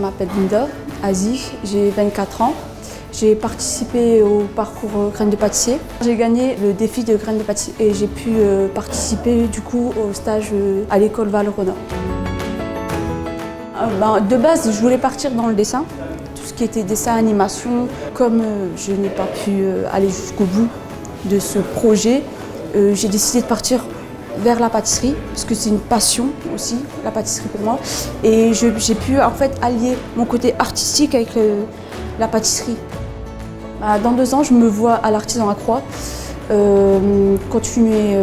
m'appelle Linda Aziz, j'ai 24 ans. J'ai participé au parcours Graines de pâtissier. J'ai gagné le défi de Graines de pâtissier et j'ai pu participer du coup au stage à l'école Val-Rona. De base, je voulais partir dans le dessin, tout ce qui était dessin, animation. Comme je n'ai pas pu aller jusqu'au bout de ce projet, j'ai décidé de partir vers la pâtisserie, parce que c'est une passion aussi, la pâtisserie pour moi. Et j'ai pu en fait allier mon côté artistique avec la pâtisserie. Dans 2 ans, je me vois à l'Artisan à Croix, continuer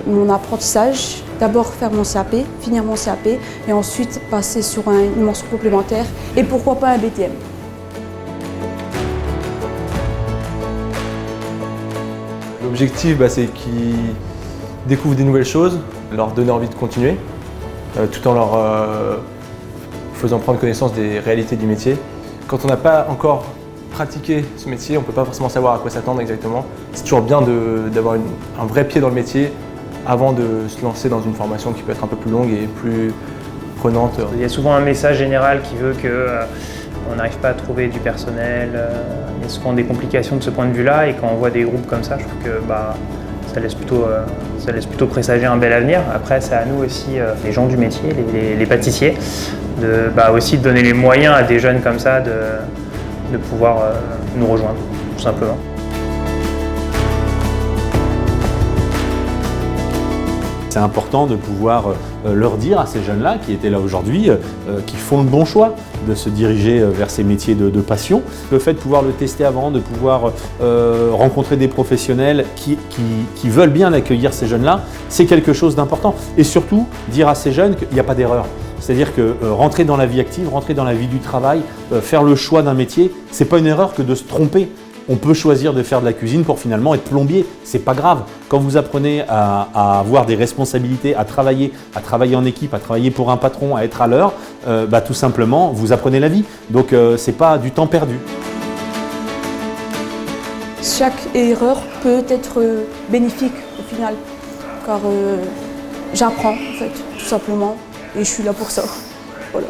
mon apprentissage, d'abord faire mon CAP, finir mon CAP, et ensuite passer sur une mention complémentaire, et pourquoi pas un BTM. L'objectif, c'est qu'ils découvrent des nouvelles choses, leur donner envie de continuer, tout en leur faisant prendre connaissance des réalités du métier. Quand on n'a pas encore pratiqué ce métier, on ne peut pas forcément savoir à quoi s'attendre exactement. C'est toujours bien d'avoir un vrai pied dans le métier avant de se lancer dans une formation qui peut être un peu plus longue et plus prenante. Il y a souvent un message général qui veut qu'on n'arrive pas à trouver du personnel. Il y a souvent des complications de ce point de vue-là, et quand on voit des groupes comme ça, je trouve que ça laisse plutôt présager un bel avenir. Après, c'est à nous aussi, les gens du métier, les pâtissiers, aussi de donner les moyens à des jeunes comme ça de pouvoir nous rejoindre, tout simplement. C'est important de pouvoir leur dire à ces jeunes-là qui étaient là aujourd'hui, qui font le bon choix de se diriger vers ces métiers de passion. Le fait de pouvoir le tester avant, de pouvoir rencontrer des professionnels qui veulent bien accueillir ces jeunes-là, c'est quelque chose d'important. Et surtout, dire à ces jeunes qu'il n'y a pas d'erreur. C'est-à-dire que rentrer dans la vie active, rentrer dans la vie du travail, faire le choix d'un métier, c'est pas une erreur que de se tromper. On peut choisir de faire de la cuisine pour finalement être plombier, c'est pas grave. Quand vous apprenez à avoir des responsabilités, à travailler en équipe, à travailler pour un patron, à être à l'heure, tout simplement, vous apprenez la vie. Donc c'est pas du temps perdu. Chaque erreur peut être bénéfique au final, car j'apprends en fait, tout simplement, et je suis là pour ça. Voilà.